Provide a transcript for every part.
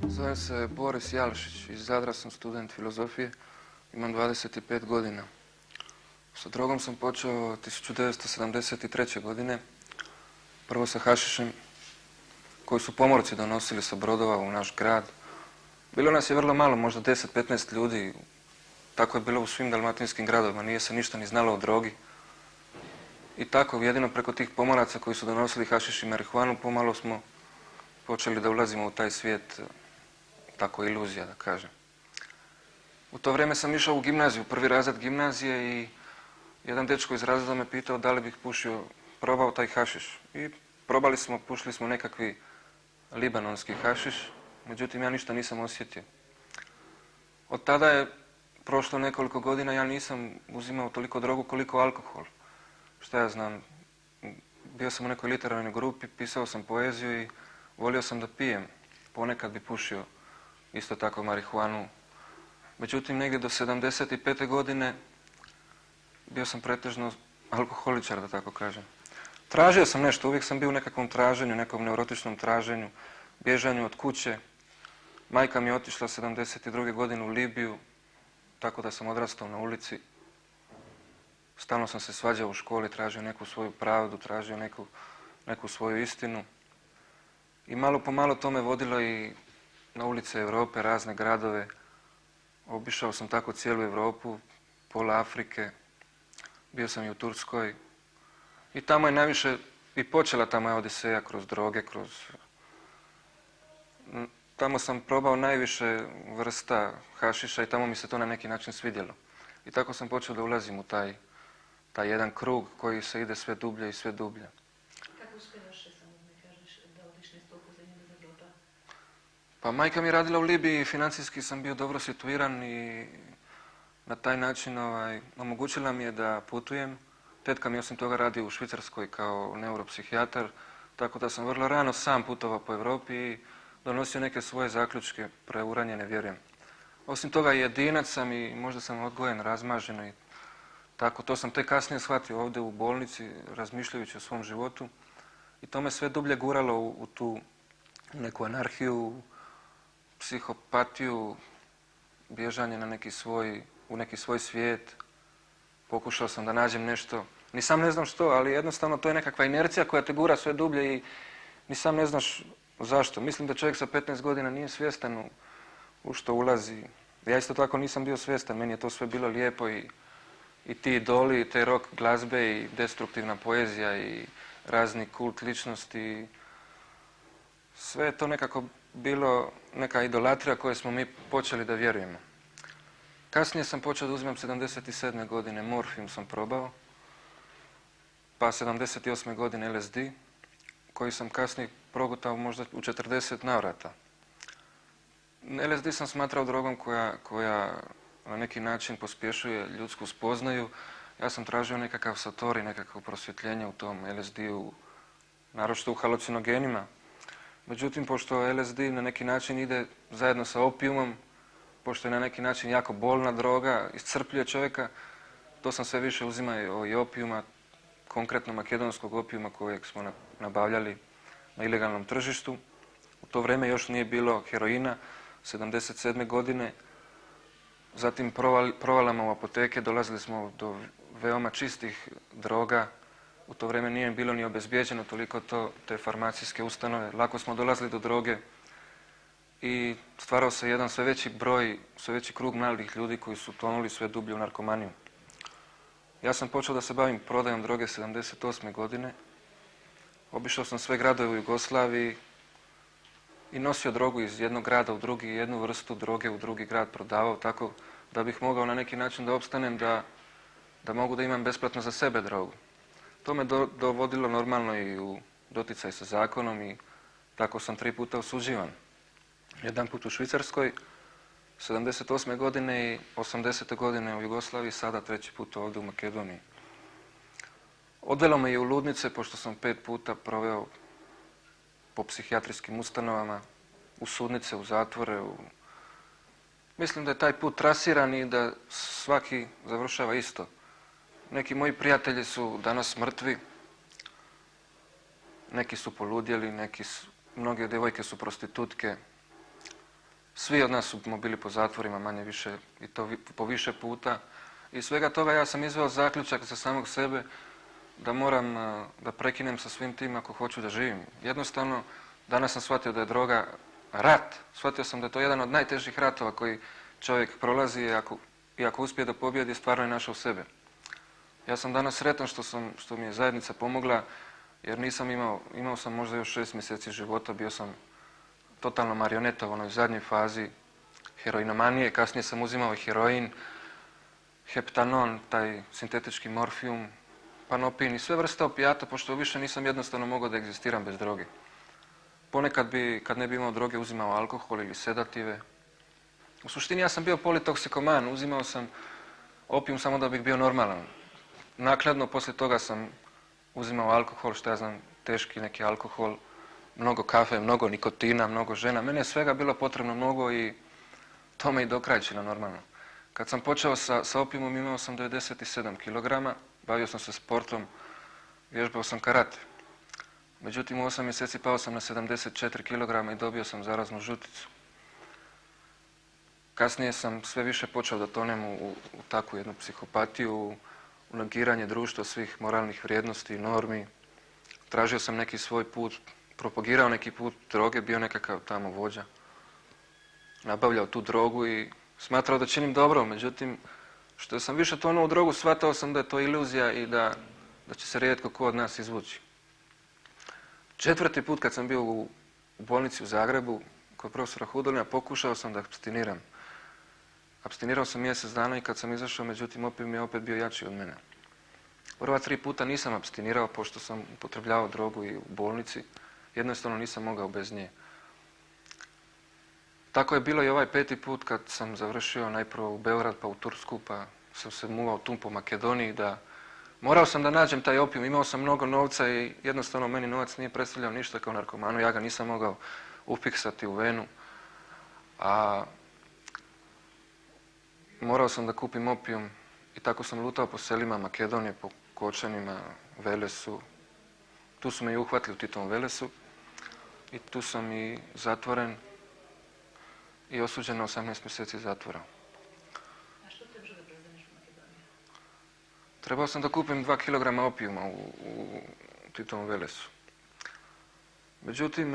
Zovem se Boris Jalšić, iz Zadra sam student filozofije, imam 25 godina. Sa drogom sam počeo 1973. godine, prvo sa hašišem koji su pomorci donosili sa brodova u naš grad. Bilo nas je vrlo malo, možda 10-15 ljudi, tako je bilo u svim dalmatinskim gradovima, nije se ništa ni znalo o drogi. I tako, jedino preko tih pomoraca koji su donosili hašiš i marihuanu, pomalo smo počeli da ulazimo u taj svijet, tako iluzija da kažem. U to vrijeme sam išao u gimnaziju, prvi razred gimnazije i jedan dečko iz razreda me pitao da li bih probao taj hašiš. I probali smo, pušili smo nekakvi libanonski hašiš, međutim ja ništa nisam osjetio. Od tada je prošlo nekoliko godina, ja nisam uzimao toliko drogu koliko alkohol. Šta ja znam, bio sam u nekoj literarnoj grupi, pisao sam poeziju i volio sam da pijem. Ponekad bi pušio isto tako marihuanu. Međutim, negdje do 75. godine bio sam pretežno alkoholičar, da tako kažem. Tražio sam nešto, uvijek sam bio u nekakvom traženju, nekom neurotičnom traženju, bježanju od kuće. Majka mi je otišla 72. godine u Libiju, tako da sam odrastao na ulici. Stalno sam se svađao u školi, tražio neku svoju pravdu, tražio neku svoju istinu. I malo po malo to me vodilo i na ulice Europe, razne gradove. Obišao sam tako cijelu Europu, pola Afrike. Bio sam i u Turskoj. I tamo je najviše i počela ta moja odiseja kroz droge, Tamo sam probao najviše vrsta hašiša i tamo mi se to na neki način svidjelo. I tako sam počeo da ulazim u taj jedan krug koji se ide sve dublje i sve dublje. Kako uspjevaš, samo mi kažeš, da odiš na stopu za njega za droga? Pa majka mi je radila u Libiji, financijski sam bio dobro situiran i na taj način omogućila mi je da putujem. Tetka mi osim toga radi u Švicarskoj kao neuropsihijatar, tako da sam vrlo rano sam putovao po Europi i donosio neke svoje zaključke, preuranjene vjerujem. Osim toga jedinac sam i možda sam odgojen, razmažen i tako. To sam tek kasnije shvatio ovdje u bolnici, razmišljajući o svom životu. I to me sve dublje guralo u tu neku anarhiju, psihopatiju, bježanje u neki svoj svijet. Pokušao sam da nađem nešto, ni sam ne znam što, ali jednostavno to je nekakva inercija koja te gura sve dublje i ni sam ne znaš zašto. Mislim da čovjek sa 15 godina nije svjestan u što ulazi. Ja isto tako nisam bio svjestan, meni je to sve bilo lijepo i i ti idoli, i te rock glazbe i destruktivna poezija i razni kult ličnosti. Sve je to nekako bilo neka idolatrija koju smo mi počeli da vjerujemo. Kasnije sam počeo da uzimam 77. godine, morfijum sam probao, pa 78. godine LSD, koji sam kasnije progutao možda u 40 navrata. LSD sam smatrao drogom koja na neki način pospješuje ljudsku spoznaju. Ja sam tražio nekakav satori, nekakvo prosvjetljenje u tom LSD-u, naročito u halucinogenima. Međutim, pošto LSD na neki način ide zajedno sa opijumom, pošto je na neki način jako bolna droga, iscrpljuje čovjeka, to sam sve više uzimao i opijuma, konkretno makedonskog opijuma kojeg smo nabavljali na ilegalnom tržištu. U to vrijeme još nije bilo heroina, 77. godine. Zatim provalama u apoteke dolazili smo do veoma čistih droga. U to vrijeme nije bilo ni obezbijeđeno toliko te farmacijske ustanove. Lako smo dolazili do droge i stvarao se jedan sve veći broj, sve veći krug mladih ljudi koji su tonuli sve dublje u narkomaniju. Ja sam počeo da se bavim prodajom droge 78. godine. Obišao sam sve gradove u Jugoslaviji i nosio drogu iz jednog grada u drugi, jednu vrstu droge u drugi grad prodavao, tako da bih mogao na neki način da opstanem, da mogu da imam besplatno za sebe drogu. To me dovodilo normalno i u doticaj sa zakonom i tako sam 3 puta osuđivan. Jedan put u Švicarskoj, 78. godine i 80. godine u Jugoslaviji, sada 3. put ovdje u Makedoniji. Odvelo me i u ludnice, pošto sam 5 puta proveo po psihijatrijskim ustanovama, u sudnice, u zatvore. Mislim da je taj put trasiran i da svaki završava isto. Neki moji prijatelji su danas mrtvi, neki su poludjeli, mnoge djevojke su prostitutke. Svi od nas smo bili po zatvorima manje više i to po više puta. I svega toga ja sam izveo zaključak za samog sebe da moram da prekinem sa svim tim ako hoću da živim. Jednostavno, danas sam shvatio da je droga rat. Shvatio sam da je to jedan od najtežih ratova koji čovjek prolazi i ako uspije da pobjedi, stvarno je našao sebe. Ja sam danas sretan što mi je zajednica pomogla, jer imao sam možda još 6 mjeseci života, bio sam totalno marioneta u onoj zadnjoj fazi heroinomanije. Kasnije sam uzimao i heroin, heptanon, taj sintetički morfijum, panopin i sve vrste opijata, pošto više nisam jednostavno mogao da egzistiram bez droge. Ponekad kad ne bi imao droge, uzimao alkohol ili sedative. U suštini ja sam bio politoksikoman, uzimao sam opijum samo da bih bio normalan. Naknadno poslije toga sam uzimao alkohol, što ja znam, teški neki alkohol, mnogo kafe, mnogo nikotina, mnogo žena. Meni je svega bilo potrebno mnogo i to me i dokrajčilo normalno. Kad sam počeo sa opijumom imao sam 97 kg, bavio sam se sportom, vježbao sam karate. Međutim, u 8 mjeseci pao sam na 74 kg i dobio sam zaraznu žuticu. Kasnije sam sve više počeo da tonem u takvu jednu psihopatiju, u negiranje društva, svih moralnih vrijednosti i normi. Tražio sam neki svoj put, propagirao neki put droge, bio nekakav tamo vođa. Nabavljao tu drogu i smatrao da činim dobro, međutim, što sam više tonuo u drogu, shvatao sam da je to iluzija i da će se rijetko ko od nas izvući. 4. put kad sam bio u bolnici u Zagrebu, kod profesora Hudolina, pokušao sam da apstiniram. Apstinirao sam mjesec dana i kad sam izašao, međutim, opijum je opet bio jači od mene. Prva 3 puta nisam apstinirao, pošto sam upotrebljavao drogu i u bolnici. Jednostavno nisam mogao bez nje. Tako je bilo i ovaj 5. put kad sam završio najprvo u Beograd, pa u Tursku, pa sam se muvao tu po Makedoniji. Morao sam da nađem taj opijum, imao sam mnogo novca i jednostavno meni novac nije predstavljao ništa kao narkomanu. Ja ga nisam mogao ufiksati u venu. A morao sam da kupim opijum i tako sam lutao po selima Makedonije, po Kočanima, Velesu. Tu su me i uhvatili u Titovom Velesu i tu sam i zatvoren i osuđen na 18 mjeseci zatvora. A što te držao da prezaniš u Makedoniju? Trebao sam da kupim 2 kg opijuma u Titovom Velesu. Međutim,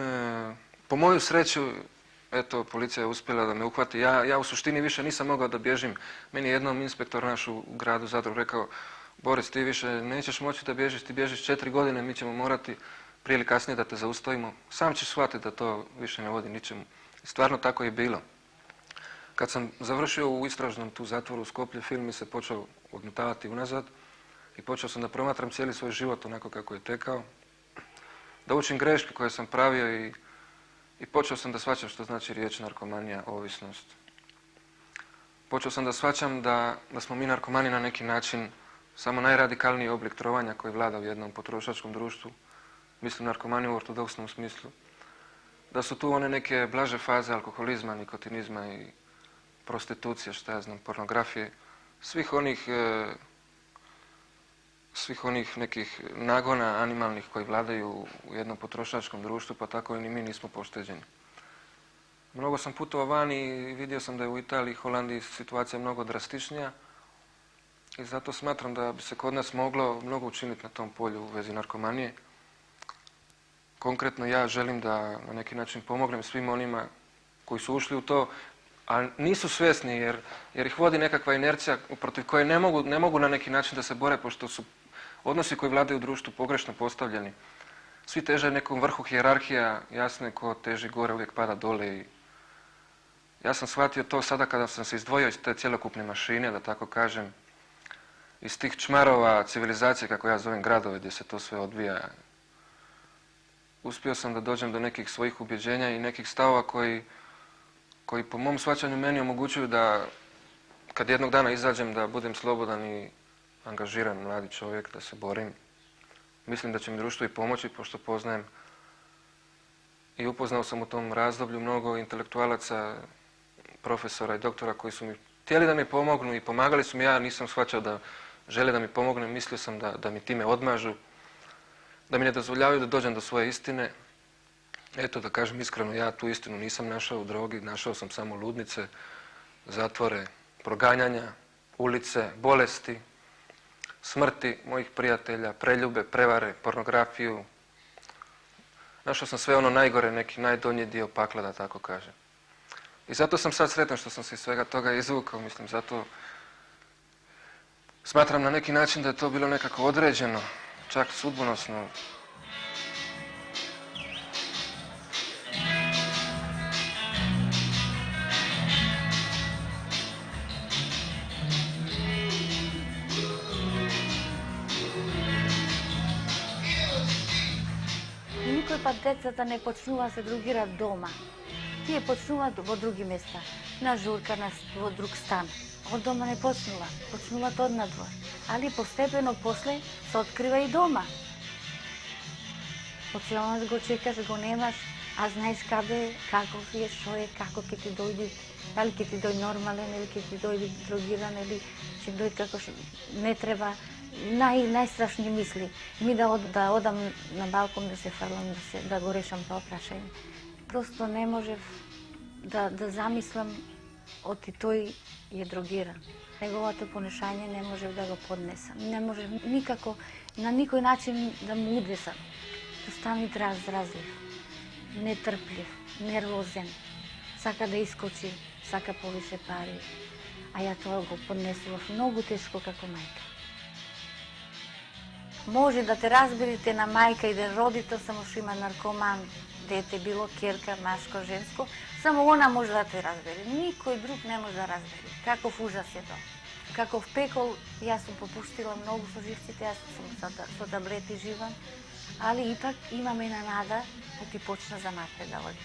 po moju sreću, eto, policija je uspjela da me uhvati. Ja u suštini više nisam mogao da bježim. Meni je jednom inspektor naš u gradu Zadru rekao: Boris, ti više nećeš moći da bježiš, ti bježiš 4 godine, mi ćemo morati prije ili kasnije da te zaustavimo. Sam ćeš shvatiti da to više ne vodi ničemu. I stvarno tako je bilo. Kad sam završio u istražnom tu zatvoru u Skoplje, film mi se počeo odmotavati unazad i počeo sam da promatram cijeli svoj život onako kako je tekao, da učim greške koje sam pravio i počeo sam da shvaćam što znači riječ narkomanija, ovisnost. Počeo sam da shvaćam da smo mi narkomani na neki način samo najradikalniji oblik trovanja koji vlada u jednom potrošačkom društvu, mislim narkomaniju u ortodoksnom smislu, da su tu one neke blaže faze alkoholizma, nikotinizma i prostitucije, šta ja znam, pornografije, svih onih nekih nagona animalnih koji vladaju u jednom potrošačkom društvu, pa tako i ni mi nismo pošteđeni. Mnogo sam putovao vani i vidio sam da je u Italiji i Holandiji situacija mnogo drastičnija i zato smatram da bi se kod nas moglo mnogo učiniti na tom polju u vezi narkomanije. Konkretno ja želim da na neki način pomognem svim onima koji su ušli u to, a nisu svjesni jer ih vodi nekakva inercija protiv koje ne mogu na neki način da se bore, pošto su odnosi koji vladaju u društvu pogrešno postavljeni. Svi teže nekom vrhu hijerarhija, jasno je ko teži gore uvijek pada dole. I ja sam shvatio to sada kada sam se izdvojio iz te cjelokupne mašine, da tako kažem, iz tih čmarova civilizacije, kako ja zovem gradove gdje se to sve odvija. Uspio sam da dođem do nekih svojih ubjeđenja i nekih stavova koji po mom shvaćanju meni omogućuju da kad jednog dana izađem da budem slobodan i angažiran mladi čovjek, da se borim. Mislim da će mi društvo i pomoći, pošto poznajem i upoznao sam u tom razdoblju mnogo intelektualaca, profesora i doktora koji su mi htjeli da mi pomognu i pomagali su mi. Ja nisam shvaćao da žele da mi pomognu, mislio sam da mi time odmažu, da mi ne dozvoljavaju da dođem do svoje istine. Eto, da kažem iskreno, ja tu istinu nisam našao u drogi, našao sam samo ludnice, zatvore, proganjanja, ulice, bolesti, smrti mojih prijatelja, preljube, prevare, pornografiju. Našao sam sve ono najgore, neki najdonji dio pakla, da tako kažem. I zato sam sad sretan što sam se iz svega toga izvukao, mislim, zato smatram na neki način da je to bilo nekako određeno, čak sudbonosno. Никој пат децата не почнува се другираат дома. Тие почнуваат во други места, на журка, во друг стан. Од дома не почнуваат однадвор. Али постепено после се открива и дома. Поцелонаш го чекаш, го немаш, а знаеш каде, каков е, шо е, како ќе ти дојде, дали ќе ти дојде нормален, или ќе ти дојде другиран, или ќе дојде како не треба. Најстрашни мисли. Ми да одам на балкон да се фрлам, да го решам тоа прашање. Просто не можев да замислам оти тој е другиран. Неговото понешање не можев да го поднесам. Не можев никако, на никој начин да му удесам. Да стане разразлив, нетрплив, нервозен. Сака да искочи, сака повише пари. А ја тоа го поднесував многу тешко како мајка. Може да те разберете на мајка и да родител, само што има наркоман дете, било керка, машко, женско, само она може да те разбере. Никој друг не може да разбере. Каков ужас е тоа. Каков пекол, јас сум попуштила многу со живците, јас сум со таблети живам, али ипак имам една нада да ти почна за напред да оди.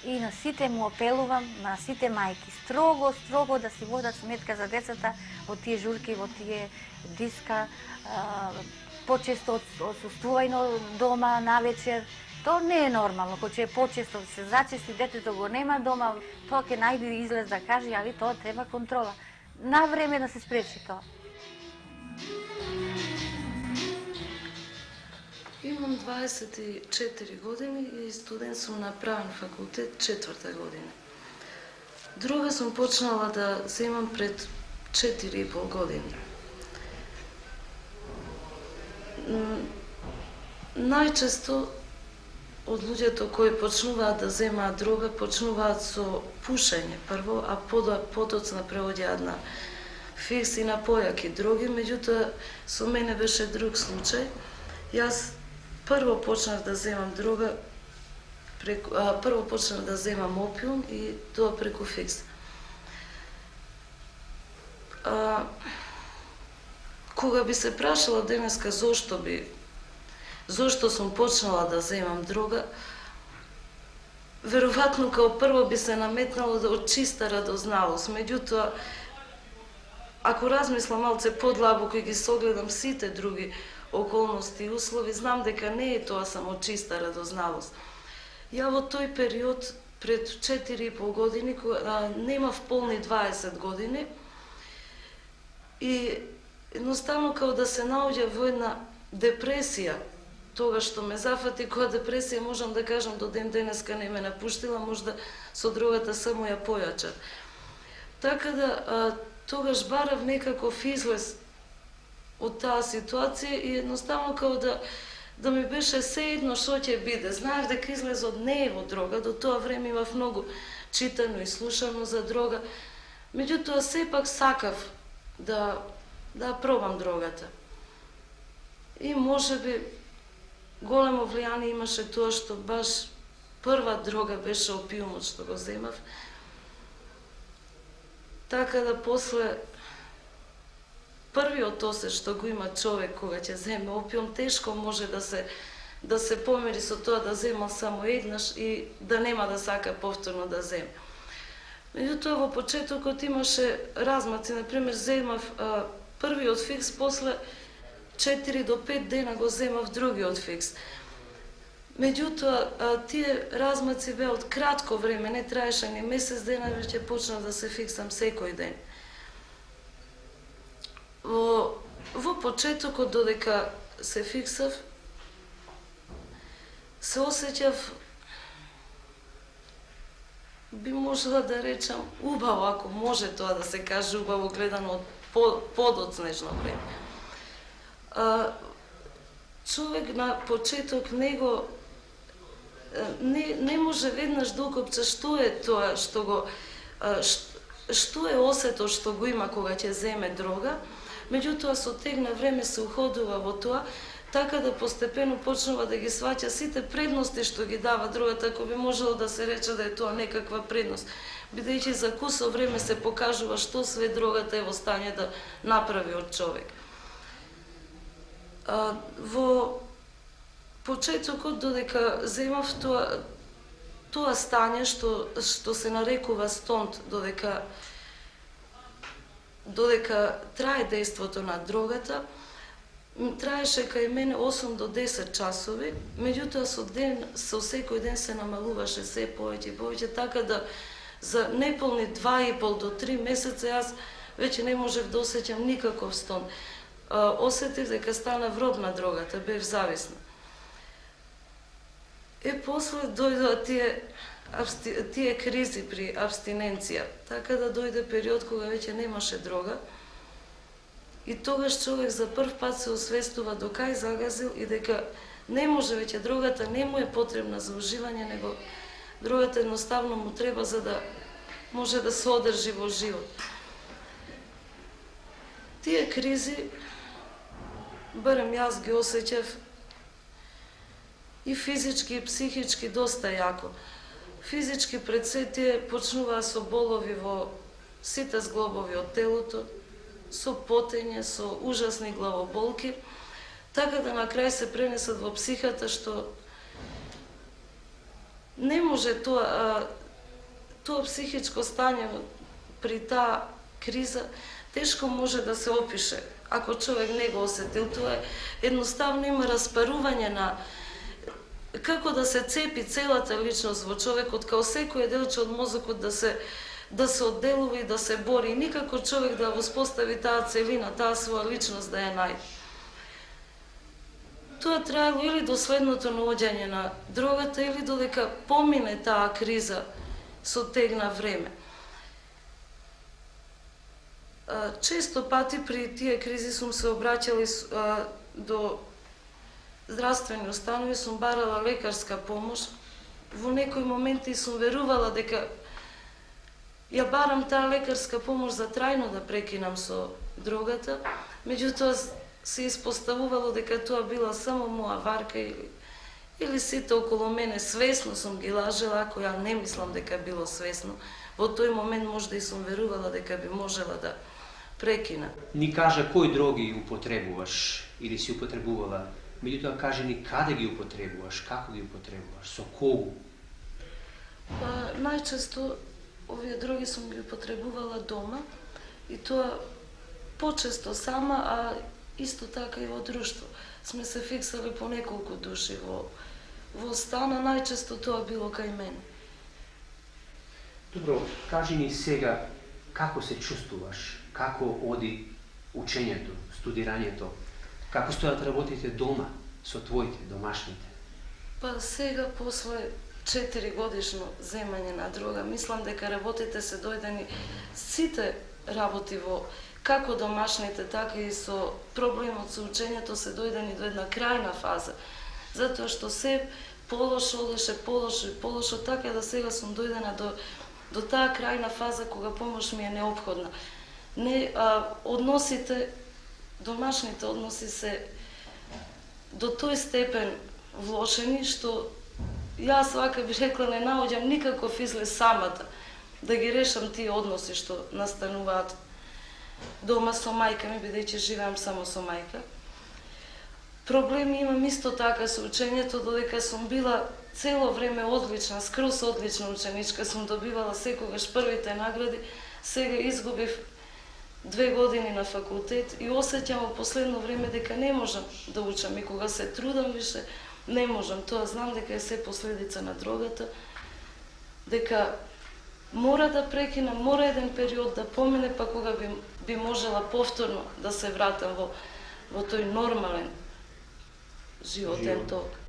И на сите му апелувам, на сите мајки, строго да си водат сметка за децата во тие журки, во тие диска, почесто отсуствување дома навечер. Тоа не е нормално, кога ќе почесто се зачести, детето го нема дома, тоа ќе најде излез да каже, али тоа треба контрола. На време да се спречи тоа. Имам 24 години и студент сум на правен факултет 4-та година. Друга сум почнала да земам пред 4,5 години. Најчесто од луѓето кои почнуваат да земаат дрога, почнуваат со пушење прво, а потоцна преоѓаат на фикс и на појаки дроги, меѓутоа со мене беше друг случај. Јас прво почнав да земам дрога, прво почнав да земам опиум и тоа преку фикс. Кога би се прашала денеска зошто сум почнала да земам дрога, веројатно као прво би се наметнало од чиста радозналост. Меѓутоа, ако размислам малце подлабоко и ги согледам сите други околности и услови, знам дека не е тоа само чиста радозналост. Ја во тој период, пред 4,5 години, немав полни 20 години и едноставно као да се наоѓа во една депресија, тога што ме зафати, која депресија можам да кажам до ден денеска не ме напуштила, можда со дрогата само ја појача. Така да тогаш барав некаков излез од таа ситуација и едноставно као да ми беше сеедно што ќе биде. Знаев дека излезот не е во дрога, до тоа време имав многу читано и слушано за дрога, меѓутоа сепак сакав да пробам дрогата. И можеби големо влијание имаше тоа што баш прва дрога беше опиумот што го земав. Така да после првиот осет што го има човек кога ќе земе опиум, тешко може да се помери со тоа да земал само еднаш и да нема да сака повторно да земе. Меѓутоа во почетокот имаше размаци, например земав првиот фикс, после 4 до 5 дена го земав другиот фикс. Меѓутоа, тие размаци беа од кратко време, не траеше ни месец дена, веќе почнав да се фиксам секој ден. Во почетокот, додека се фиксав, се осеќав, би можела да речам, убаво, ако може тоа да се каже убаво, гледано од подоцнежно време. Човек на почеток него не може веднаш да укопча што е тоа што е осетот што го има кога ќе земе дрога, меѓутоа со тек на време се уходува во тоа, така да постепено почнува да ги сваќа сите предности што ги дава дрогата, ако би можело да се рече да е тоа некаква предност, бидејќи за кусо време се покажува што све дрогата е во стање да направи од човек. Во почетокот, додека земав тоа стање што се нарекува стонт, додека трае дејството на дрогата, траеше кај мене 8 до 10 часови, меѓутоа со секој ден се намалуваше се повеќе и повеќе, така да за неполни 2,5 до 3 месеца јас веќе не можев да осеќам никаков стон. Осетив дека стана вроб на дрогата, бев зависна. После дојдоа тие кризи при абстиненција, така да дојде период кога веќе немаше дрога и тогаш човек за прв пат се освестува до кај загазил и дека не може веќе, дрогата не му е потребна за уживање, него дрогата едноставно му треба за да може да се одржи во живот. Тие кризи, барем јас ги осеќав и физички и психички доста јако. Физички пред се тие почнуваа со боломи во сите зглобови од телото, со потење, со ужасни главоболки, така да на крај се пренесат во психата, што не може тоа психичко стање при таа криза, тешко може да се опише. Ако човек не го осетил, тоа едноставно има распарување на како да се цепи целата личност во човекот, као секој делче од мозокот да се одделува и да се бори. Никако човек да воспостави таа целина, таа своја личност да ја најде. Тоа траело или до следното наоѓање на дрогата, или додека помине таа криза со тек на време. Често пати при тие кризи сум се обраќала до здравствени установи сум барала лекарска помош. Во некои моменти сум верувала дека ја барам таа лекарска помош за трајно да прекинам со дрогата, меѓутоа се испоставувало дека тоа била само моја варка или сите околу мене свесно сум ги лажела, ако ја не мислам дека било свесно. Во тој момент можда и сум верувала дека би можела да прекина. Ни кажа кои дроги употребуваш или си употребувала, меѓутоа кажи ни каде ги употребуваш, како ги употребуваш, со когу? Па, најчесто овие дроги сум ги употребувала дома и тоа почесто сама, а исто така и во друштво. Сме се фиксали по неколку души во стана, најчесто тоа било кај мене. Добро, кажи ни сега како се чувствуваш, како оди учењето, студирањето, како стојат работите дома со твоите домашните? Па сега, после 4 годишно земање на дрога, мислам дека работите се дојдени, сите работи во како домашните, така и со проблемот со учењето се дојдени до една крајна фаза. Затоа што се полошо одеше, полошо, така да сега сум дојдена до таа крајна фаза кога помош ми е неопходна. Односите, домашните односи се до тој степен влошени, што јас вака би рекла не наоѓам никаков излез самата да ги решам тие односи што настануваат дома со мајка ми, бидејќи живеам само со мајка. Проблеми имам исто така со учењето, додека сум била цело време одлична, скроз одлична ученичка, сум добивала секогаш првите награди, сега изгубив 2 години на факултет и осеќам во последно време дека не можам да учам и кога се трудам више не можам. Тоа знам дека е се последица на дрогата, дека мора да прекинам, мора еден период да помине, па кога би можела повторно да се вратам во тој нормален животен ток.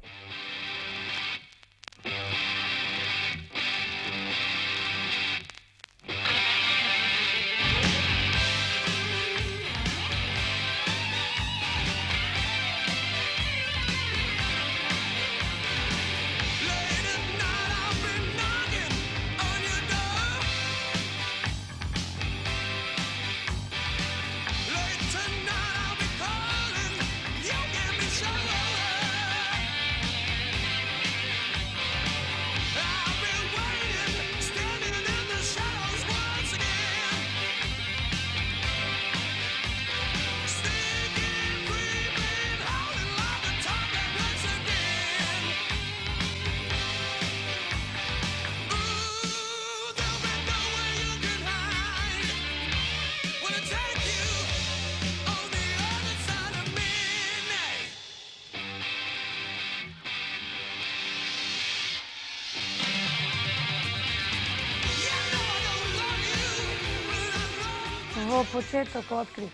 Во почеток открив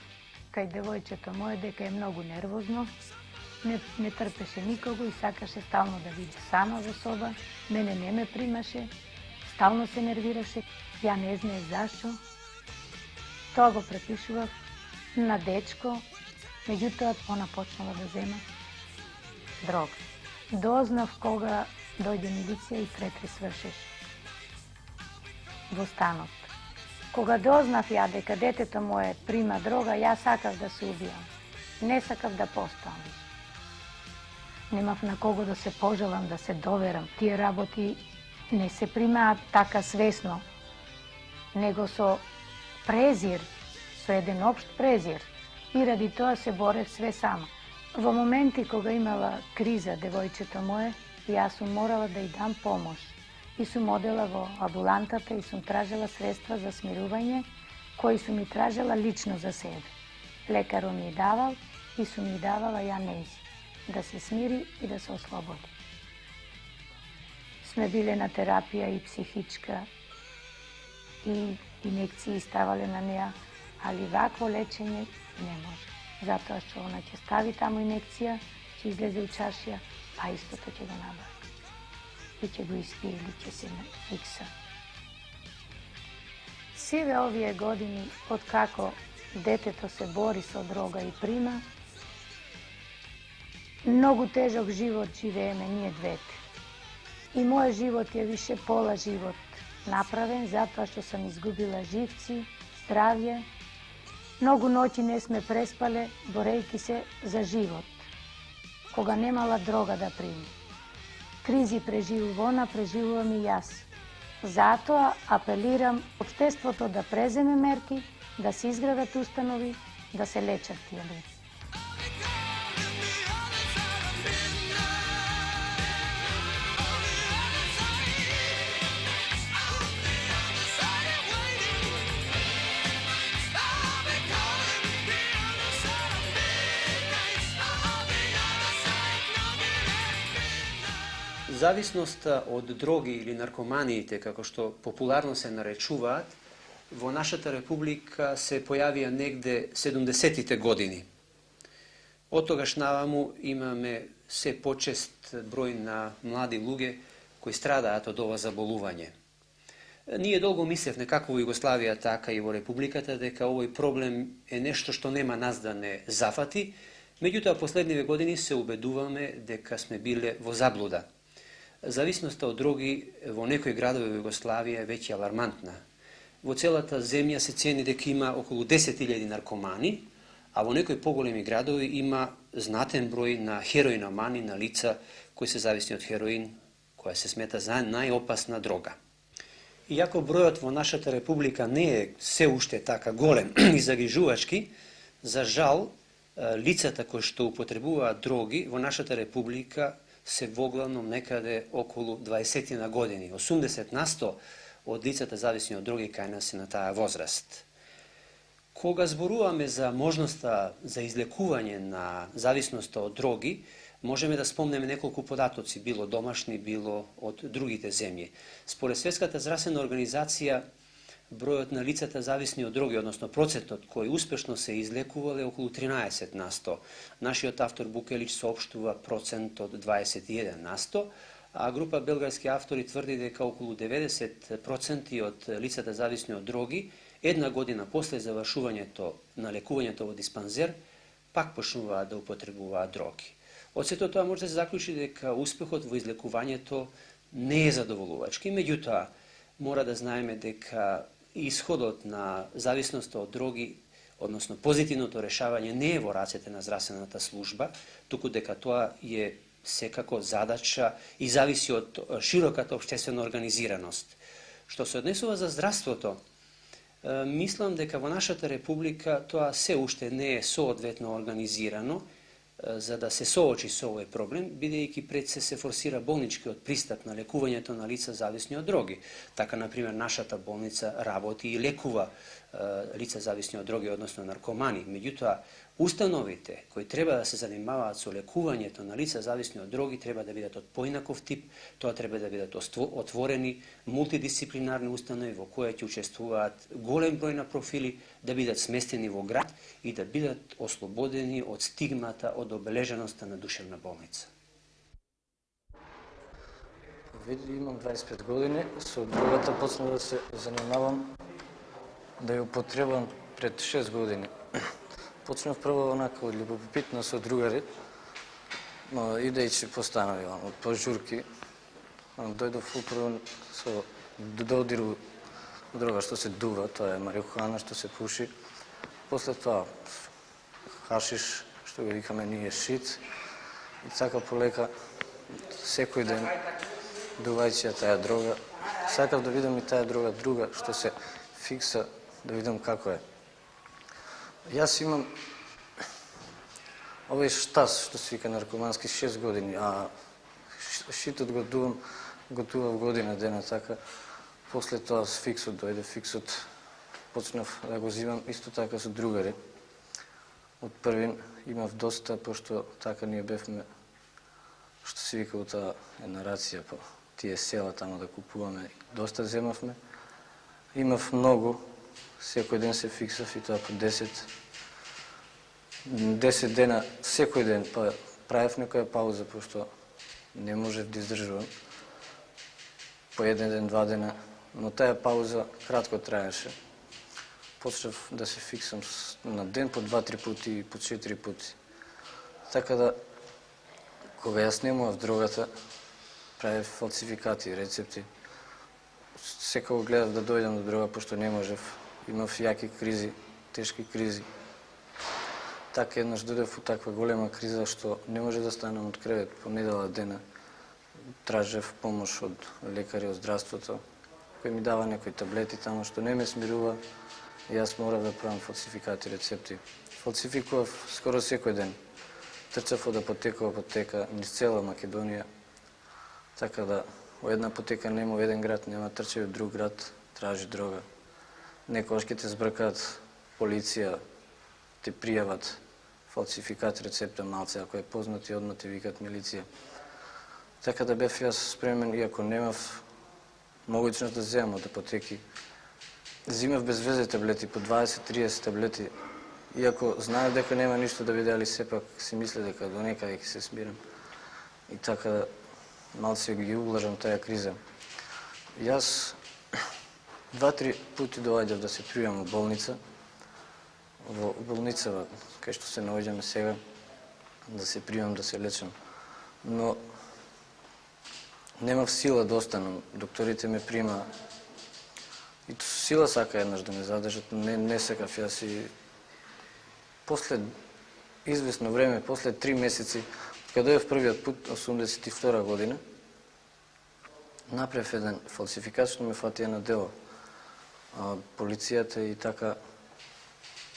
кај девојчето моје дека е многу нервозно, не трпеше никого и сакаше стално да биде сама во соба, мене не ме примаше, стално се нервираше, ја не знае зашто. Тоа го препишував на дечко, меѓутоа она почнала да зема дрога. Дознав кога дојде милиција и претри свршеше во станот. Кога дознав ја дека детето моје прима дрога, ја сакав да се убијам. Не сакав да постоам више. Немав на кого да се пожелам, да се доверам. Тие работи не се примаат така свесно, него со презир, со еден општ презир. И ради тоа се борев све сама. Во моменти кога имала криза девојчето моје, јас сум морала да ја дам помош. И сум одела во амбулантата и сум тражела средства за смирување, кои сум ми тражела лично за себе. Лекарот ми давал и сум ми давала ја нези, да се смири и да се ослободи. Сме биле на терапија и психичка, и инекции ставале на неа, али вакво лечење не може. Затоа што она ќе стави таму инекција, ќе излезе у чашија, а истото ќе го набави. И ќе го испие или ќе се фикса. Сиве овие години, откако детето се бори со дрога и прима, Многу тежок живот живееме ние двете. И мојот живот е више пола живот направен, затоа што сам изгубила живци, здравје. Многу ноќи не сме преспале, борејќи се за живот, кога немала дрога да прими. Кризи преживува она, преживувам и јас. Затоа апелирам општеството да преземе мерки, да се изградат установи, да се лечат тие лица. Зависноста од дроги или наркоманиите, како што популарно се наречуваат, во нашата република се појавија негде 70-тите години. Од тогаш наваму имаме се почест број на млади луѓе кои страдаат од ова заболување. Ние долго мислевме како во Југославија, така и во републиката, дека овој проблем е нешто што нема нас да не зафати, меѓутоа последниве години се убедуваме дека сме биле во заблуда. Зависноста од дроги во некои градови во Југославија е веќе алармантна. Во целата земја се цени дека има околу 10.000 наркомани, а во некои поголеми градови има знатен број на хероиномани, на лица кои се зависни од хероин, која се смета за најопасна дрога. Иако бројот во нашата република не е се уште така голем и загрижувачки, за жал, лицата кои што употребуваат дроги во нашата република се воглавном некаде околу 20 на години. 80% од лицата зависни од дроги кај нас се на таа возраст. Кога зборуваме за можноста за излекување на зависноста од дроги, можеме да спомнеме неколку податоци, било домашни, било од другите земји. Според Светската здравствена организација, бројот на лицата зависни од дроги, односно процентот кој успешно се излекувал е околу 13%. Нашиот автор Букелич соопштува процент од 21%, а група белгарски автори тврди дека околу 90% од лицата зависни од дроги една година после завршувањето на лекувањето во диспанзер пак почнуваат да употребуваат дроги. Од сето тоа може да се заклучи дека успехот во излекувањето не е задоволувачки, меѓутоа мора да знаеме дека исходот на зависноста од дроги, односно позитивното решавање, не е во рацете на здравствената служба, туку дека тоа е секако задача и зависи од широката општествена организираност. Што се однесува за здравството, мислам дека во нашата република тоа се уште не е соодветно организирано за да се соочи со овој проблем, бидејќи пред се форсира болничкиот пристап на лекувањето на лица зависни од дроги. Така, например, нашата болница работи и лекува лица зависни од дроги, односно наркомани. Меѓутоа, установите кои треба да се занимаваат со лекувањето на лица зависни од дроги треба да бидат од поинаков тип, тоа треба да бидат отворени мултидисциплинарни установи во кои ќе учествуваат голем број на профили, да бидат сместени во град и да бидат ослободени од стигмата, од обележеноста на душевна болница. Имам 25 години, со дрогата почнав да се занимавам, да ја употребувам пред 6 години. Почнав прво онака од љубопитно со другари, но идејќи постанови од пожурки, дојдов управо со додир дрога што се дува, тоа е марихуана што се пуши. После тоа хашиш, што го викаме ние шит, и така полека секој ден дувајќи таа дрога. Сакав да видам и таа дрога друга што се фикса, да видам како е. Јас имам овој штас, што се вика наркомански, 6 години, а шитот го дував година дена, така. После тоа с фиксот дојде, фиксот почнав да го зимам, исто така со другари. Од првин имав доста, пошто така ние бевме, што се вика у таа генерација, па тие села тамо да купуваме, доста земавме. Имав многу, секој ден се фиксав и тоа по 10 дена, секој ден, па правев некоја пауза, пошто не можев да издржувам. По 1 ден, 2 дена, но таа пауза кратко траеше. Почнав да се фиксам на ден по 2-3 пути и по 4 пути. Така да Кога јас немував дрогата, правев фалцификати, рецепти. Секако гледав да дојдам до дрога, пошто не можев. Имав јаки кризи, тешки кризи. Така еднаш дојдев у таква голема криза што не може да станам од кревет по недела дена. Тражев помош од лекари од здравството, кој ми дава некои таблети таму што не ме смирува. И јас морав да правам фалцификати, рецепти. Фалцификував скоро секој ден. Трчав од апотека низ цела Македонија. Така да, во една апотека нема во еден град, нема трчај од друг град, тражи дрога. Некојаш ќе те збркаат полиција, те пријават фалцификат рецепта малце, ако е познат и одма те викат милиција. Така да бев јас спремен, иако немав могуćност да земам од апотеки. Зимав без везе таблети, по 20-30 таблети. Иако знаев дека нема ништо да биде, али сепак си мисле дека до некаде ќе се смирам. И така малце ги ублажам таа криза. Јас 2-3 пути доаѓав да се пријам во болница. Во болницава, кај што се наоѓаме сега, да се пријам, да се лечам. Но немав сила да останам. Докторите ме прима и сила сака еднаш да ме задржат, не сакав јас и после известно време, после 3 месеци, кога дојдов првиот пат, 82 година, направив еден фалцификат што ме фатија на дело. Полицијата и така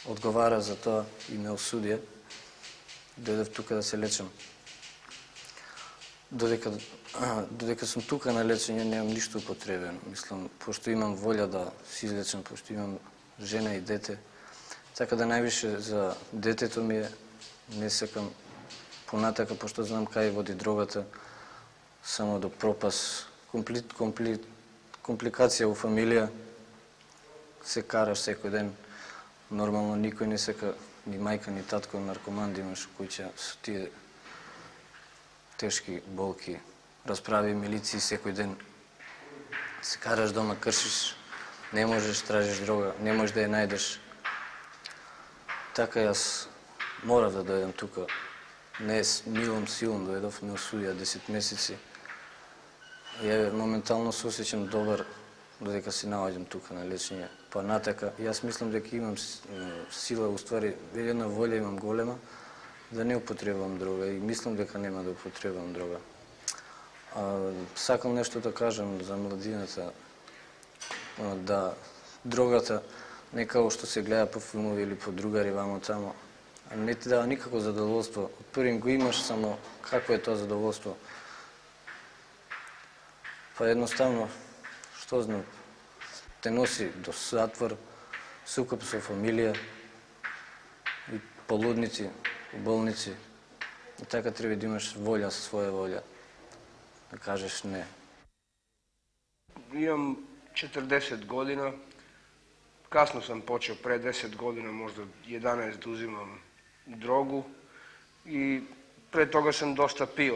одговара за тоа и ме осудија. Дојдов тука да се лечам. Додека сум тука на лечење, немам ништо употребено. Мислам, пошто имам волја да се излечам, пошто имам жена и дете. Така да највише за детето ми е, не сакам понатака, пошто знам кај води дрогата, само до пропас, компликација во фамилија, се караш секој ден. Нормално никој не сака, ни мајка, ни татко, наркоман да имаш куќа со тие тешки болки, расправи милиции секој ден. Се караш дома, кршиш, не можеш, тражиш дрога, не можеш да ја најдеш. Така јас морав да дојдам тука. Не милом силом дојдов, ме осудија 10 месеци. Ја моментално се осеќам добар додека се наоѓам тука на лечење. Па натака, јас мислам дека имам сила, уствари, една волја имам голема, да не употребувам дрога и мислам дека нема да употребувам дрога. Сакам нешто да кажам за младината, да дрогата не како што се гледа по филмови или по другари вамо тамо, не ти дава никако задоволство. Од првин го имаш, само како е тоа задоволство. Па едноставно, што знам, те носи до затвор, сукоп со фамилија и полудници, болници. И така треба да имаш волја, своја волја, да кажеш не. Имам 40 година, касно сам почел, пред 10 година, можда 11 да uzimam дрогу и пред тога сам доста пио.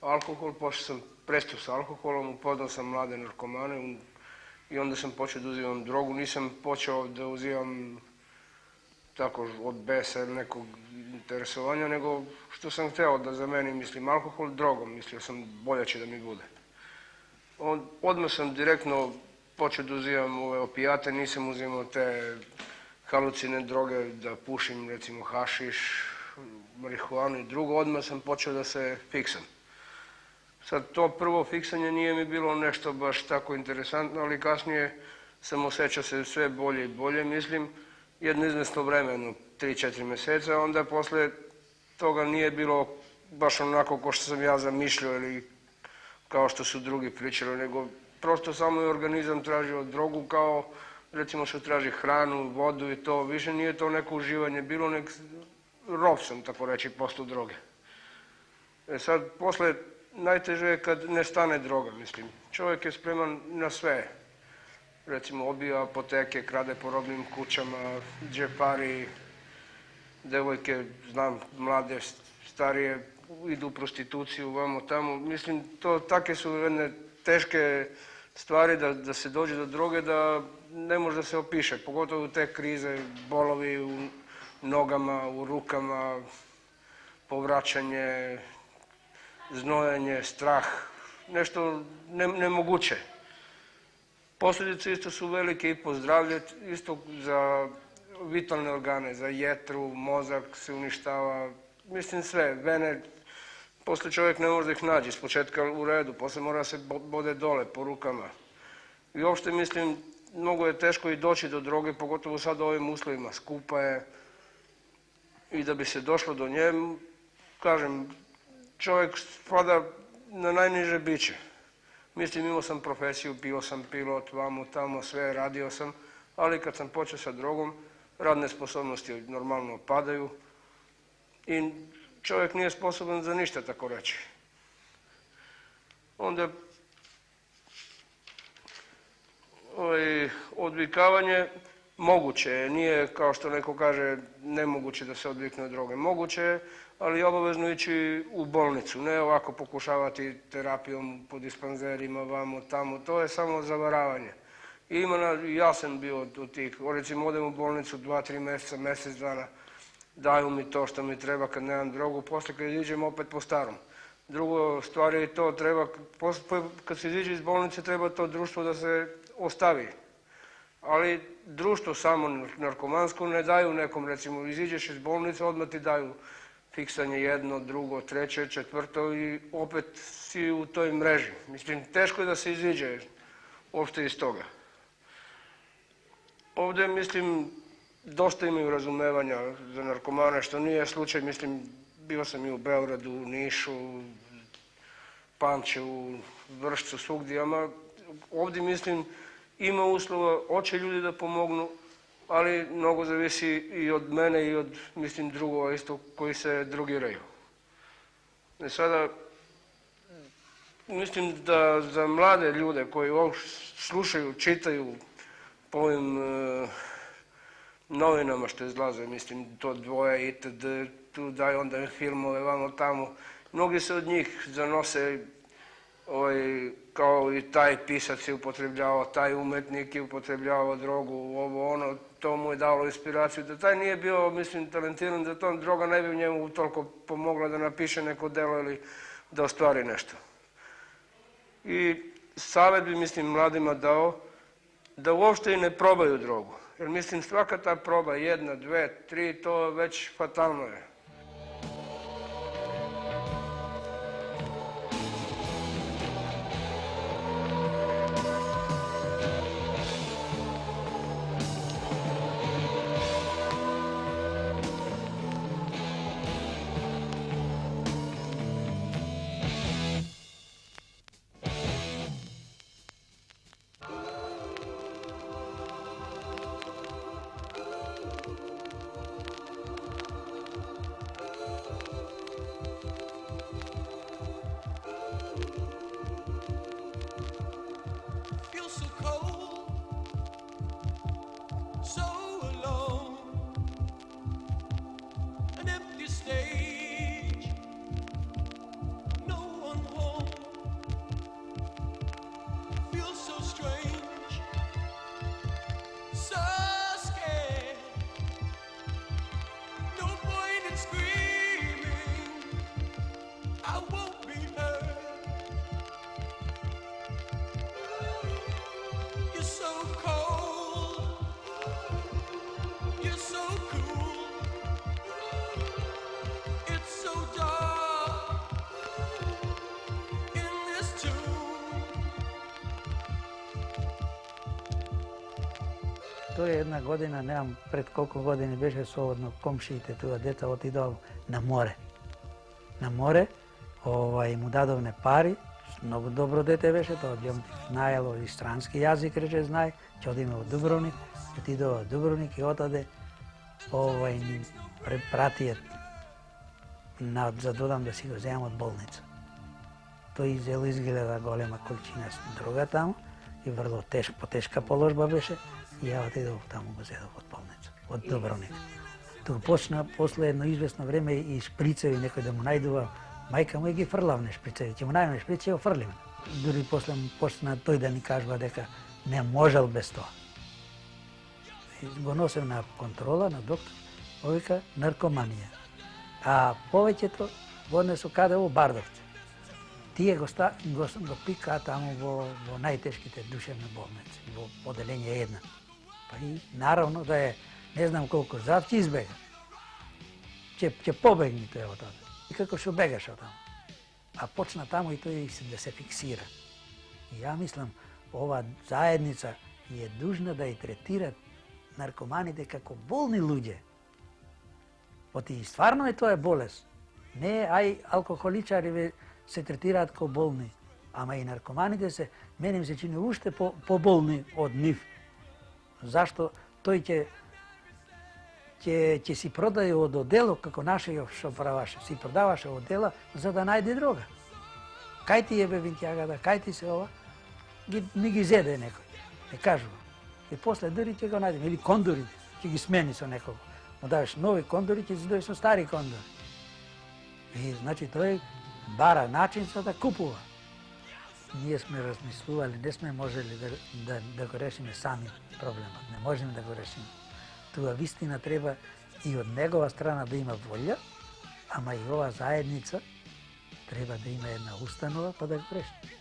Алкохол, после сам престao sa alkoholom, upoznao sam mlade narkomane i onda sam počeo da uzimam drogu. Nisam počeo da uzimam tako od besa ili nekog interesovanja, nego što sam hteo da zamenim, mislim, alkohol drogom. Mislio sam bolje će da mi bude. Odmah sam direktno počeo da uzimam ove opijate, nisam uzimao te halucine droge, da pušim recimo hašiš, marihuanu i drugo. Odmah sam počeo da se fiksam. Sad, to prvo fiksanje nije mi bilo nešto baš tako interesantno, ali kasnije sam osjećao se sve bolje i bolje, mislim, jedno izvesno vreme, 3-4 meseca, onda posle toga nije bilo baš onako kao što sam ja zamišljao ili kao što su drugi pričali, nego prosto samo je organizam tražio drogu kao, recimo što traži hranu, vodu i to, više nije to neko uživanje bilo, nek rov sam, tako reći, posle droge. Sad, posle najteže je kad ne stane droga, mislim. Čovjek je spreman na sve. Recimo, obija apoteke, krade po robnim kućama, džepari, devojke, znam, mlade, starije, idu u prostituciju, vamo tamo. Mislim, take su jedne teške stvari da se dođe do droge da ne može da se opiše. Pogotovo te krize, bolovi u nogama, u rukama. povraćanje, znojenje, strah, nešto nemoguće. Posljedice isto su velike i po zdravlje, isto za vitalne organe, za jetru, mozak se uništava, mislim sve, vene, poslije čovjek ne može da ih nađe, s početka u redu, poslije mora se bode dole po rukama. I uopšte mislim, mnogo je teško i doći do droge, pogotovo sad u ovim uslovima, skupa je i da bi se došlo do nje, kažem, čovjek spada na najniže biće. Mislim, imao sam profesiju, bio sam pilot, vamo, tamo, sve, radio sam, ali kad sam počeo sa drogom, radne sposobnosti normalno padaju i čovjek nije sposoban za ništa, tako reći. Onda odvikavanje moguće je, nije kao što neko kaže nemoguće da se odvikne od droge. Moguće je, ali obavezno ići u bolnicu, ne ovako pokušavati terapijom po dispanzerima, vamo, tamo, to je samo zavaravanje. Ja sam bio od tih, recimo odem u bolnicu 2-3 mjeseca, mjesec dana, daju mi to što mi treba kad nemam drogu, poslije kad izađem opet po starom. Drugo stvar je to, kad se izađe iz bolnice treba to društvo da se ostavi. Ali društvo samo narkomansko ne daju nekom, recimo iziđeš iz bolnice, odmah ti daju fiksanje jedno, drugo, treće, četvrto i opet si u toj mreži. Mislim, teško je da se iziđe uopšte iz toga. Ovdje, mislim, dosta imaju razumevanja za narkomane, što nije slučaj, mislim, bio sam i u Beogradu, Nišu, Pančevu, Vršcu, svugdje, ovdje, mislim, ima uslova, hoće ljudi da pomognu, ali mnogo zavisi i od mene i od, mislim, drugova isto koji se drogiraju. I sada, mislim da za mlade ljude koji ovo slušaju, čitaju po ovim novinama što izlaze, mislim, to Dvoje itd., tu daju onda filmove, vamo tamo, mnogi se od njih zanose kao i taj pisac je upotrebljavao, taj umetnik je upotrebljavao drogu, ovo ono, to mu je dalo inspiraciju, da taj nije bio, mislim, talentiran, da to droga ne bi njemu toliko pomogla da napiše neko delo ili da ostvari nešto. I savjet bi, mislim, mladima dao da uopšte i ne probaju drogu, jer mislim svaka ta proba, 1, 2, 3, to već fatalno je. To je jedna godina, nemam pred koliko godini beše su od komšijite tu deca otidao na more. Na more, mu dadovne pari, mnogo dobro dete beše, to znajalo i stranski jazik, reče znaj, će odime u Dubrovnik, otidao u Dubrovnik i otade mi prepratije za dodam da si ga zemam od bolnica. To izgleda golema količina droga tamo i vrlo teška položba beše. I ja otidao tamo ga zedao od bolnica, od Dubrovnika. Tu posle jedno izvesno vreme i špricevi nekoj da mu najduva, majka mu gi frlav ne špricevi, će mu najme špricevi, frli me. Duri posle mu počna toj da ni kažva deka ne možel bez to. Go nosim na kontrola, na doktor, ovika narkomanija. А повеќето го однесу каде во Бардовце. Тие го пикаат таму во најтешките душевни болници, во поделение 1. Па и наравно да е, не знам колку зав, ќе избега. Ќе побегни тој од таде. И како што бегаше од таму. А почна таму и тој да се фиксира. И ја мислам, ова заедница е дужна да ја третира наркоманите како болни луѓе. Оти стварно е тоа болест. Не, алкохоличари се третираат како болни, ама и наркоманите мене ми се чини уште поболни од нив. Зашто тој ќе си продаде од одело, како нашиот што праваше, си продаваше одела за да најде дрога. Кај ти ебе винтјагата, кај ти се ова, ми ги зеде некој, не кажува. И после дури ќе го најдем, или кондори, ќе ги смени со некого. Му даваш нови кондори, ќе си со стари кондори. И значи тој бара начин за да купува. Ние сме размислували, не сме можели да го решиме сами проблемот. Не можеме да го решиме. Туа вистина треба и од негова страна да има волја, ама и ова заедница треба да има една установа па да го реши.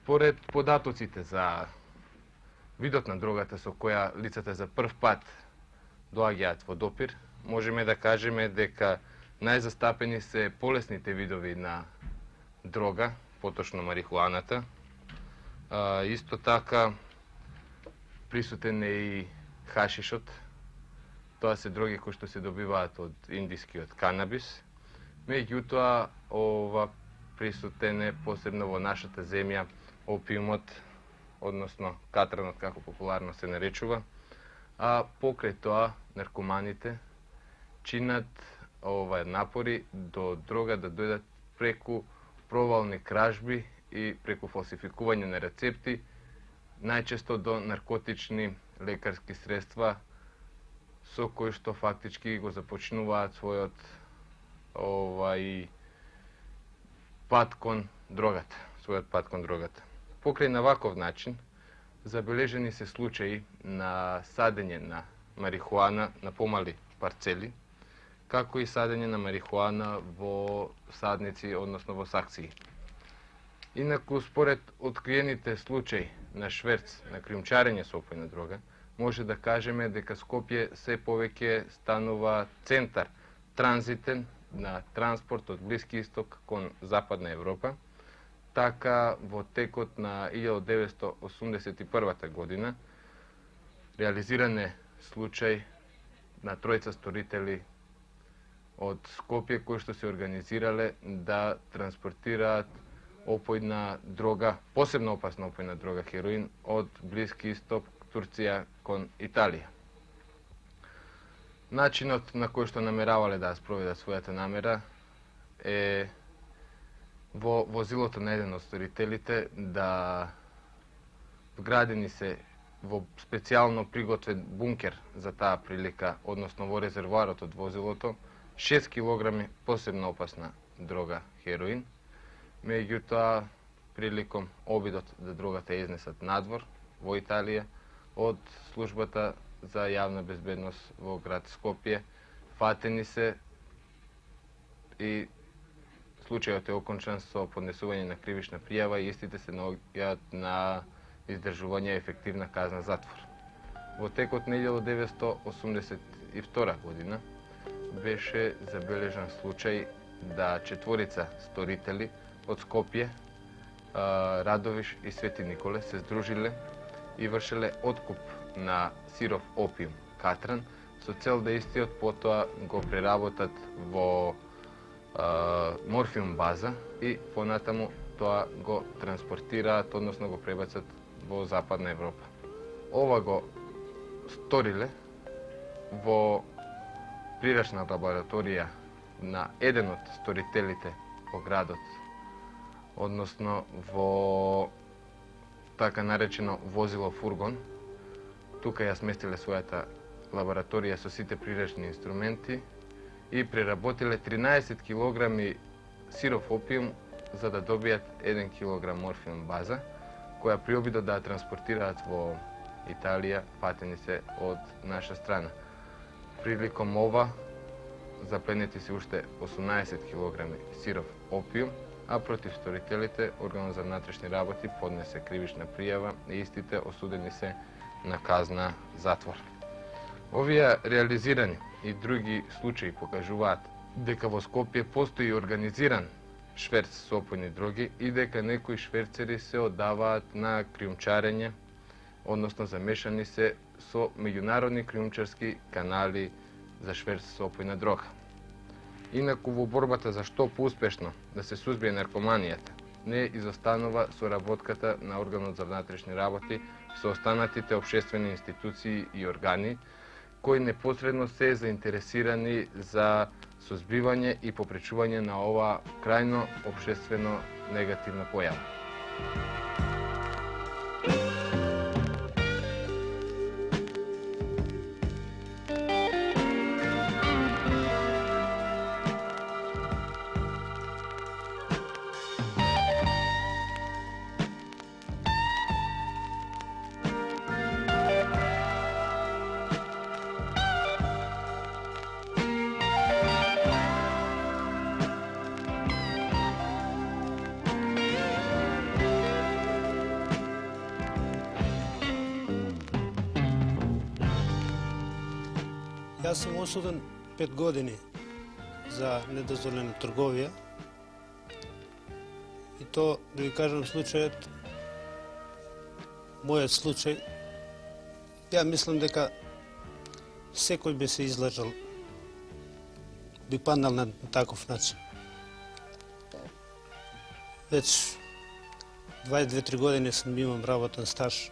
Според податоците за видот на дрогата со која лицата за прв пат доаѓаат во допир, можеме да кажеме дека најзастапени се полесните видови на дрога, поточно марихуаната. Исто така присутен е и хашишот. Тоа се дроги кои што се добиваат од индискиот канабис. Меѓутоа, ова присутен е посебно во нашата земја опиумот, односно катранот, како популарно се наречува, а покрај тоа наркоманите чинат напори до дрога да дојдат преку провални кражби и преку фалсификување на рецепти, најчесто до наркотични лекарски средства со кои што фактички го започнуваат својот пат кон дрогата, Покрај на ваков начин, забележени се случаи на садење на марихуана на помали парцели, како и садење на марихуана во садници, односно во сакции. Инаку, според откриените случаи на шверц, на криумчарење со опојна дрога, може да кажеме дека Скопје се повеќе станува центар транзитен на транспорт од Блиски Исток кон Западна Европа. Така, во текот на 1981 година, реализиран е случај на тројца сторители од Скопје кои што се организирале да транспортираат опојна дрога, посебно опасна опојна дрога, хероин, од Блиски Исток, Турција кон Италија. Начинот на кој што намеравале да спроведат својата намера е во возилото на еден од сторителите да вградени се во специјално приготвен бункер за таа прилика, односно во резервоарот од возилото, 6 килограми посебно опасна дрога хероин. Меѓутоа, приликом обидот да дрогата е изнесат надвор во Италија од службата за јавна безбедност во град Скопје, фатени се и случајот е окончан со поднесување на кривична пријава и истите се наоѓаат на издржување ефективна казна затвор. Во текот на 1982 година беше забележан случај да 4 сторители од Скопје, Радовиш и Свети Николе се здружиле и вршеле откуп на сиров опиум катран, со цел да истиот потоа го преработат во морфиум база и понатаму тоа го транспортираат, односно го пребацат во Западна Европа. Ова го сториле во прирачна лабораторија на еден од сторителите во градот, односно во така наречено возило фургон. Тука ја сместиле својата лабораторија со сите прирачни инструменти и преработиле 13 килограми сиров опиум за да добијат 1 килограм морфиум база, која при обидот да ја транспортираат во Италија, фатени се од наша страна. Приликом ова запленети се уште 18 килограми сиров опиум, а против сторителите Органот за внатрешни работи поднесе кривична пријава и истите осудени се на казна затвор. Овие реализирани и други случаи покажуваат дека во Скопје постои организиран шверц со опојни дроги и дека некои шверцери се оддаваат на криумчарење, односно замешани се со меѓународни криумчарски канали за шверц со опојна дрога. Инаку во борбата за што поуспешно да се сузбие наркоманијата, не изостанува соработката на Органот за внатрешни работи со останатите општествени институции и органи, кои непосредно се заинтересирани за сузбивање и попречување на ова крајно општествено негативна појава. Јас сум осуден 5 години за недозволена трговија. И то, да ви кажам случајот, мојот случај, ја мислам дека секој би се излажал, би паднал на таков начин. Веќе 22-3 години имам работен стаж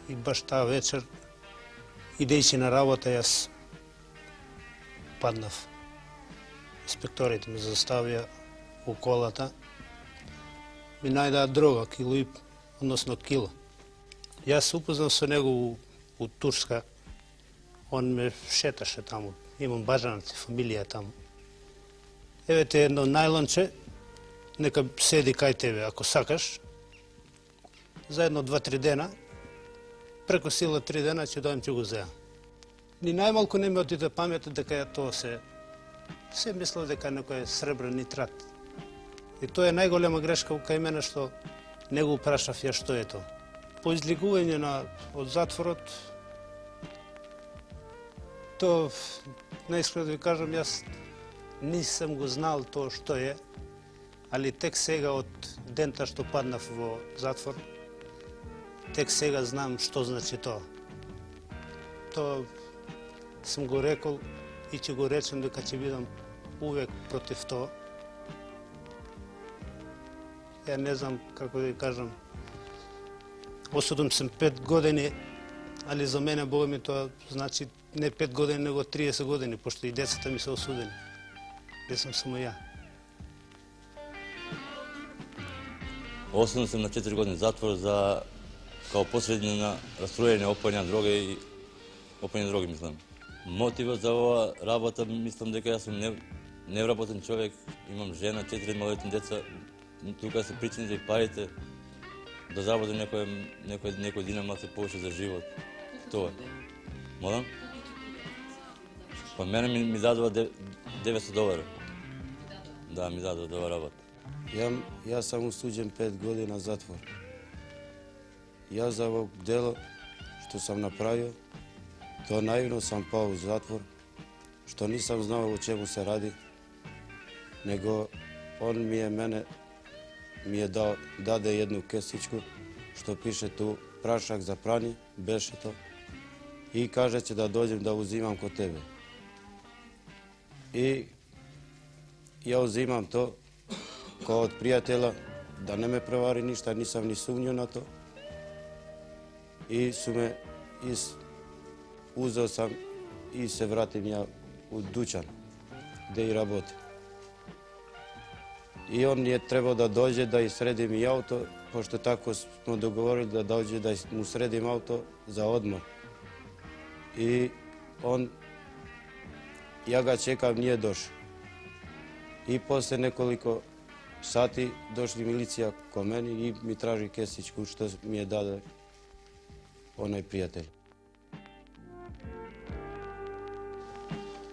и баш таа вечер, идејќи на работа, јас паднав. Инспекторите ме заставија у колата. Ми најдаа дрога, односно кило. Јас се упознав со него у Турска. Он ме шеташе таму. Имам бажанци, фамилија таму. Еве те едно најлонче, нека седи кај тебе, ако сакаш. За едно 2-3 дена, преку сила 3 дена ќе дојам ќе го зеам. Ни најмалку не ме отиде паметот дека ја тоа се мислев дека некој сребрен нитрат. И тоа е најголема грешка кај мене што не го прашав ја што е тоа. По излегување од затворот, тоа, наискрено да ви кажам, јас нисам го знал тоа што е, али тек сега од дента што паднав во затвор, тек сега знам што значи тоа. Тоа сум го рекол и ќе го речем дека ќе бидам увек против тоа. Ја не знам како да ви кажам. Осуден сум 5 години, али за мене, Бога ми, тоа значи не 5 години, него 30 години, пошто и децата ми се осудени. Не сум само ја. Осуден сум на 4 години затвор за као посредник на раструјање опојна дрога и опојни дроги, мислам. Мотивот за ова работа, мислам дека јас сум невработен човек, имам жена, 4 малолетни деца, тука се причините и парите, да заработам некој динамат се повеќе за живот. Тоа. Молам? Па мене ми дадува $900. Да, ми дадува да работа. Јас сум осуđen 5 година затвор. Јас за ово дело што сам направио, тоа наивно сам пал у затвор, што нисам знал о чему се ради, него он ми е даде едну кесичку, што пише ту прашак за прани, беше то. i kaže će da dođem da uzimam kod tebe. I ja uzimam to kao od prijatelja, da ne me prevari ništa, nisam ni sumnio na to. I su me uzeo sam i se vratim ja u dućan gdje i rabotim. I on je trebao da dođe da sredim i auto, pošto tako smo dogovorili da dođe da mu sredim auto za odmor. I ja ga čekam, nije došao. I posle nekoliko sati došli milicija ko meni i mi traži kesičku što mi je dao onaj prijatelj.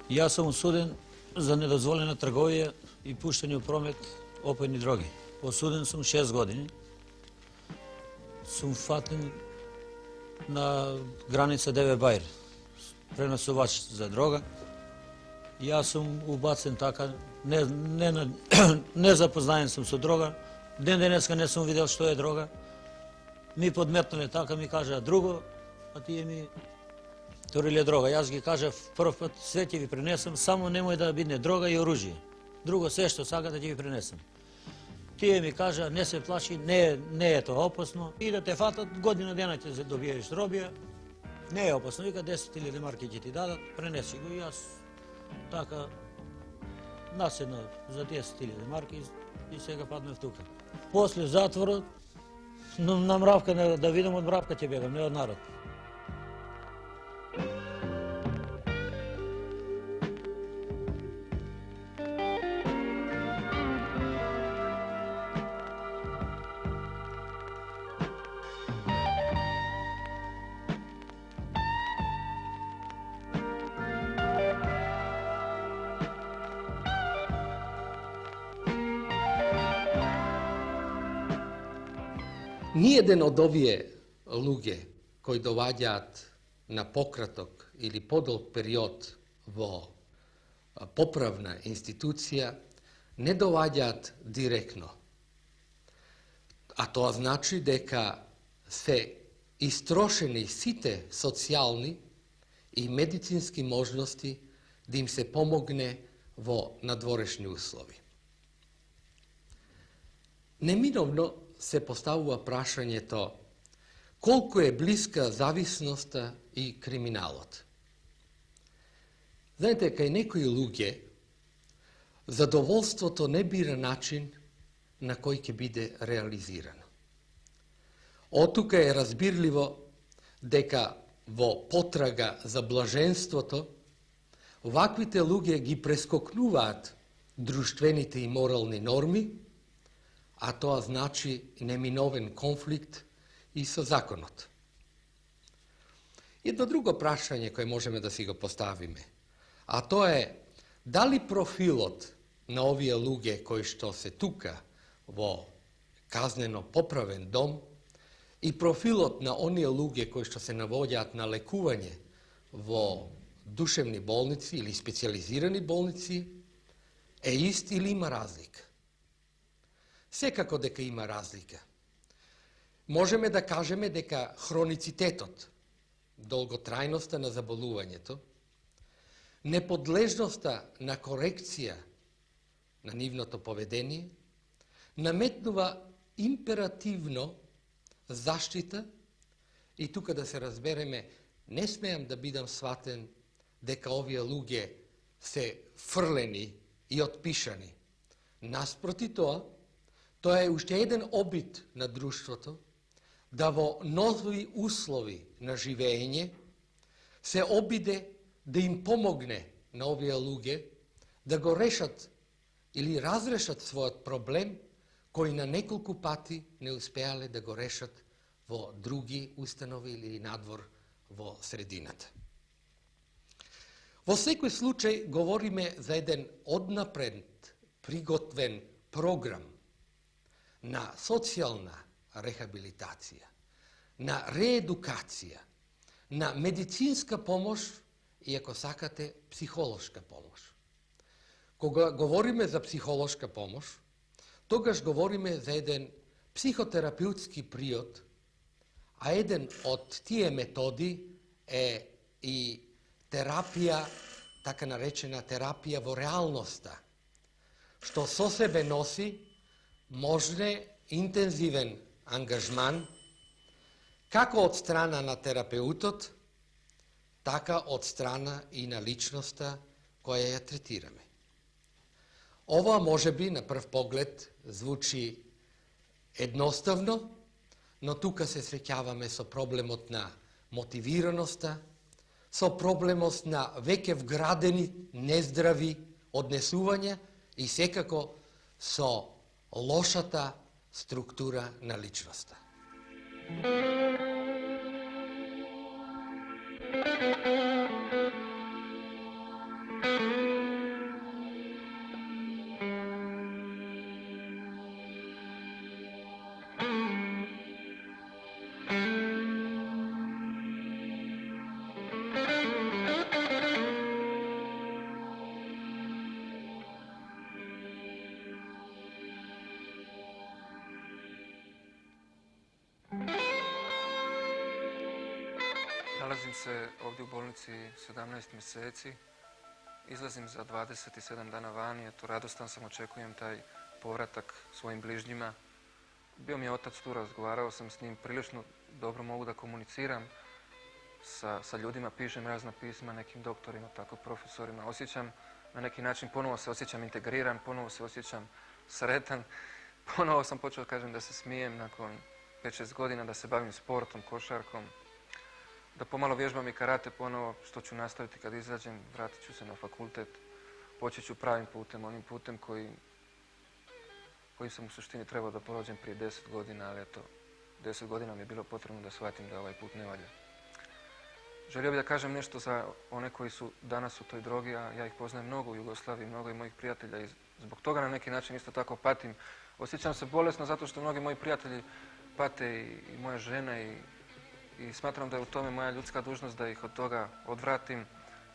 Ja sam osuden za nedozvoljena trgovija i puštanje u promet opojni drogi. Osuden sam 6 godini. Sam faten na granica Deve Bajr, prenosovač za droga. Ja sam ubacen така, незапознаен съм со дрога. Ден денеска не съм видел што е дрога. Ми подметнале така, ми кажа друго, а тие ми туриле дрога. Јас ги кажа прв пат све ќе ви принесам, само немој да биде дрога и оружје. Друго се што сакате ќе ви принесам. Тие ми кажа не се плаши, не е тоа опасно и да те фатат година дена ќе добиеш робија. Не е опасно, вика 10.000 марки ќе ти дадат, пренеси го и јас така наседна за 10.000 марки и сега паднав тука. После затворот на мравка, да видам од мравка ќе бегам, не од народ. Ниеден од овие луѓе кои доваѓаат на пократок или подолг период во поправна институција не доваѓаат директно. А тоа значи дека се истрошени сите социјални и медицински можности да им се помогне во надворешни услови. Неминовно се поставува прашањето колку е блиска зависноста и криминалот. Знаете, кај некои луѓе задоволството не бира начин на кој ќе биде реализирано. Оттука е разбирливо дека во потрага за блаженството ваквите луѓе ги прескокнуваат друштвените и морални норми, а тоа значи неминовен конфликт и со законот. Едно друго прашање кое можеме да си го поставиме, а тоа е дали профилот на овие луѓе кои што се тука во казнено поправен дом и профилот на оние луѓе кои што се навоѓаат на лекување во душевни болници или специализирани болници е ист или има разлика? Секако дека има разлика. Можеме да кажеме дека хроницитетот, долготрајноста на заболувањето, неподлежноста на корекција на нивното поведение, наметнува императивно заштита и тука да се разбереме, не смеам да бидам сватен дека овие луѓе се фрлени и отпишани. Наспроти тоа, тоа е уште еден обид на друштвото да во нови услови на живење се обиде да им помогне на овие луѓе да го решат или разрешат својот проблем кој на неколку пати не успеале да го решат во други установи или надвор во средината. Во секој случај говориме за еден однапред приготвен програм на социјална рехабилитација, на реедукација, на медицинска помош и, ако сакате, психолошка помош. Кога говориме за психолошка помош, тогаш говориме за еден психотерапеутски приод, а еден од тие методи е i terapija, така наречена терапија во реалноста, што со себе носи можне интензивен ангажман, како од страна на терапеутот, така од страна и на личноста која ја третираме. Ова може би на прв поглед звучи едноставно, но тука се среќаваме со проблемот на мотивираноста, со проблемот на веќе вградени нездрави однесувања и секако со лошата структура на личноста. Nalazim se ovdje u bolnici 17 mjeseci, izlazim za 27 dana vani, eto radostan sam, očekujem taj povratak svojim bližnjima. Bio mi je otac tu, razgovarao sam s njim, prilično dobro mogu da komuniciram sa ljudima, pišem razna pisma nekim doktorima, tako profesorima. Osjećam na neki način, ponovo se osjećam integriran, ponovo se osjećam sretan, ponovo sam počeo kažem da se smijem nakon 5-6 godina, da se bavim sportom, košarkom, da pomalo vježbam i karate ponovo, što ću nastaviti kad izađem, vratit ću se na fakultet, počet ću pravim putem, onim putem koji sam u suštini trebao da prođem prije 10 godina, ali eto, 10 godina mi je bilo potrebno da shvatim da ovaj put ne valja. Želio bih da kažem nešto za one koji su danas u toj drogi, a ja ih poznajem mnogo u Jugoslaviji, mnogo i mojih prijatelja i zbog toga na neki način isto tako patim. Osjećam se bolesno zato što mnogi moji prijatelji pate i moja žena i smatram da je u tome moja ljudska dužnost da ih od toga odvratim.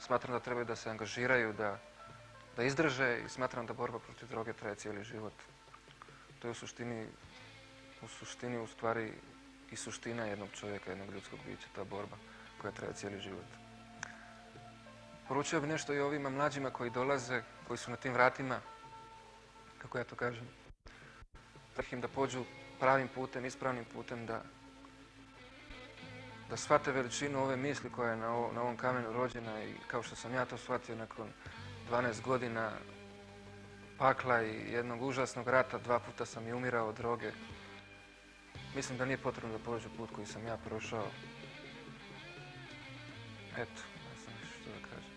Smatram da trebaju da se angažiraju, da izdrže i smatram da borba protiv droge traje cijeli život. To je u suštini u stvari i suština jednog čovjeka, jednog ljudskog bića, ta borba koja traje cijeli život. Poručio bih nešto i ovima mlađima koji dolaze, koji su na tim vratima, kako ja to kažem, da pođu pravim putem, ispravnim putem, da shvate veličinu ove misli koja je na ovom kamenu rođena i kao što sam ja to shvatio nakon 12 godina pakla i jednog užasnog rata, 2 puta sam i umirao od droge. Mislim da nije potrebno da prođu put koji sam ja prošao. Eto, ne znam više što da kažem.